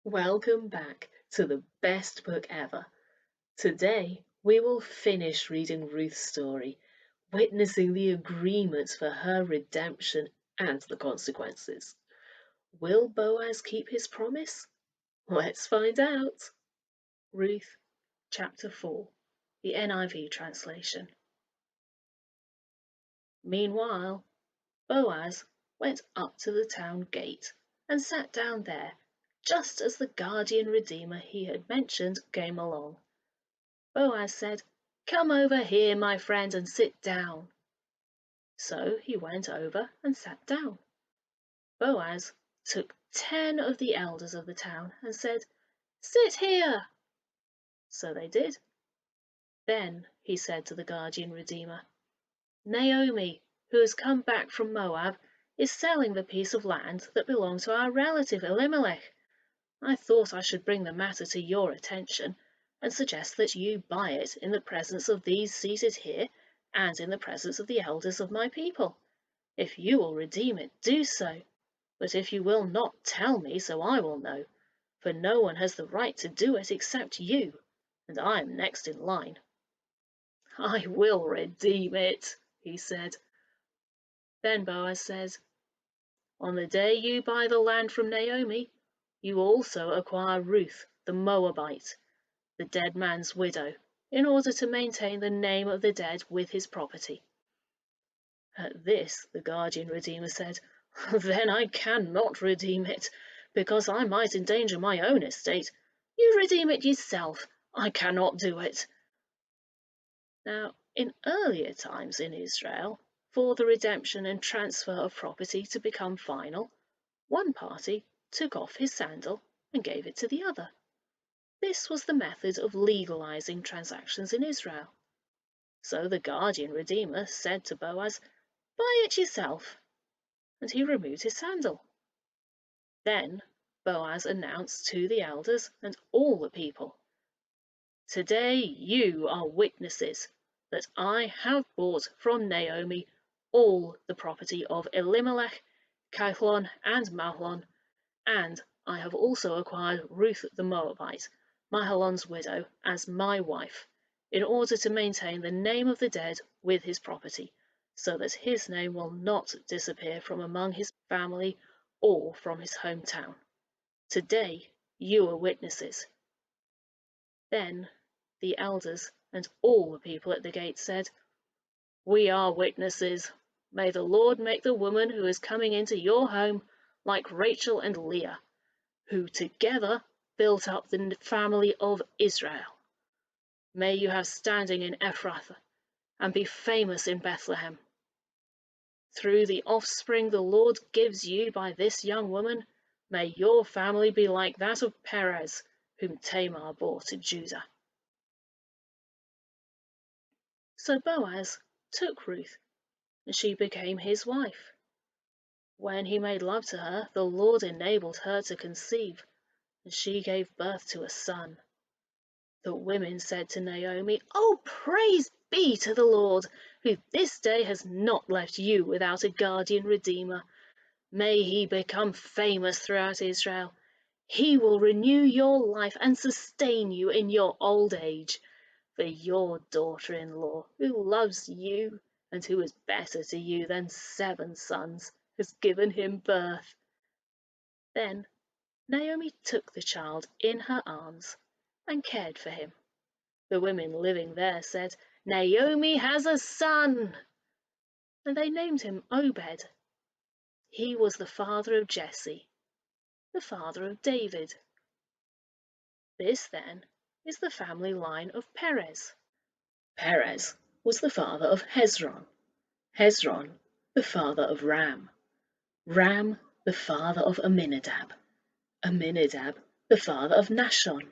Welcome back to the best book ever. Today we will finish reading Ruth's story, witnessing the agreements for her redemption and the consequences. Will Boaz keep his promise? Let's find out. Ruth chapter 4, the NIV translation. Meanwhile, Boaz went up to the town gate and sat down there just as the guardian redeemer he had mentioned came along. Boaz said, "Come over here, my friend, and sit down." So he went over and sat down. Boaz took 10 of the elders of the town and said, "Sit here." So they did. Then he said to the guardian redeemer, "Naomi, who has come back from Moab, is selling the piece of land that belonged to our relative Elimelech. I thought I should bring the matter to your attention and suggest that you buy it in the presence of these seated here and in the presence of the elders of my people. If you will redeem it, do so. But if you will not, tell me, so I will know, for no one has the right to do it except you, and I am next in line." "I will redeem it," he said. Then Boaz said, "On the day you buy the land from Naomi, you also acquire Ruth the Moabite, the dead man's widow, in order to maintain the name of the dead with his property." At this the guardian redeemer said, "Then I cannot redeem it, because I might endanger my own estate. You redeem it yourself. I cannot do it." Now, in earlier times in Israel, for the redemption and transfer of property to become final, one party took off his sandal and gave it to the other. This was the method of legalizing transactions in Israel. So the guardian redeemer said to Boaz, "Buy it yourself," and he removed his sandal. Then Boaz announced to the elders and all the people, "Today you are witnesses that I have bought from Naomi all the property of Elimelech, Chilion, and Mahlon, and I have also acquired Ruth the Moabite, Mahlon's widow, as my wife, in order to maintain the name of the dead with his property, so that his name will not disappear from among his family or from his hometown. Today you are witnesses." Then the elders and all the people at the gate said, "We are witnesses. May the Lord make the woman who is coming into your home like Rachel and Leah, who together built up the family of Israel. May you have standing in Ephrathah and be famous in Bethlehem. Through the offspring the Lord gives you by this young woman, may your family be like that of Perez, whom Tamar bore to Judah." So Boaz took Ruth, and she became his wife. When he made love to her, the Lord enabled her to conceive, and she gave birth to a son. The women said to Naomi, "Oh, praise be to the Lord, who this day has not left you without a guardian redeemer. May he become famous throughout Israel. He will renew your life and sustain you in your old age. For your daughter-in-law, who loves you and who is better to you than 7 sons, has given him birth." Then Naomi took the child in her arms and cared for him. The women living there said, "Naomi has a son," and they named him Obed. He was the father of Jesse, the father of David. This, then, is the family line of Perez. Perez was the father of Hezron, Hezron the father of Ram, Ram the father of Amminadab, Amminadab the father of Nahshon,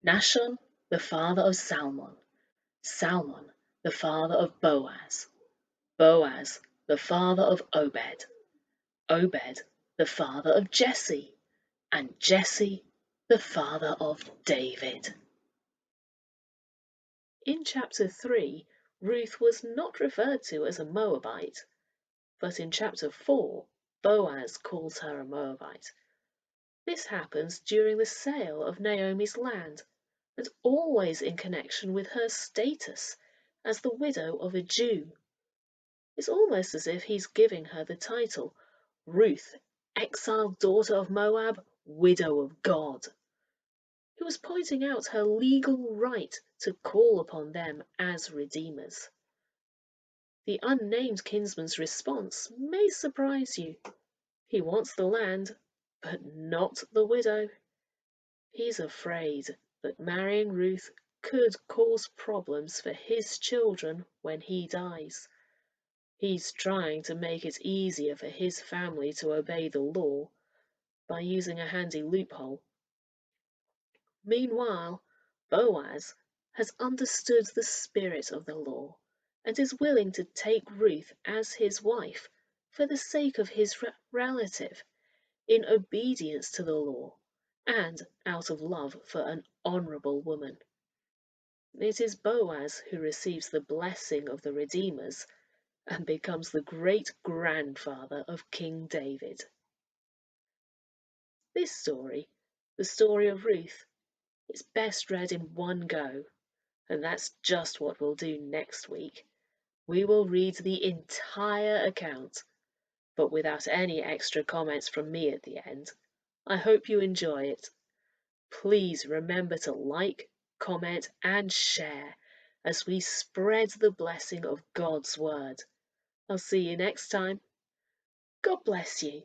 Nahshon the father of Salmon, Salmon the father of Boaz, Boaz the father of Obed, Obed the father of Jesse, and Jesse the father of David. In chapter 3, Ruth was not referred to as a Moabite, but in chapter 4, Boaz calls her a Moabite. This happens during the sale of Naomi's land, and always in connection with her status as the widow of a Jew. It's almost as if he's giving her the title Ruth, exiled daughter of Moab, widow of God. He was pointing out her legal right to call upon them as redeemers. The unnamed kinsman's response may surprise you. He wants the land, but not the widow. He's afraid that marrying Ruth could cause problems for his children when he dies. He's trying to make it easier for his family to obey the law by using a handy loophole. Meanwhile, Boaz has understood the spirit of the law and is willing to take Ruth as his wife for the sake of his relative, in obedience to the law and out of love for an honourable woman. It is Boaz who receives the blessing of the Redeemers and becomes the great-grandfather of King David. This story, the story of Ruth, is best read in one go, and that's just what we'll do next week. We will read the entire account, but without any extra comments from me at the end. I hope you enjoy it. Please remember to like, comment, and share as we spread the blessing of God's Word. I'll see you next time. God bless you.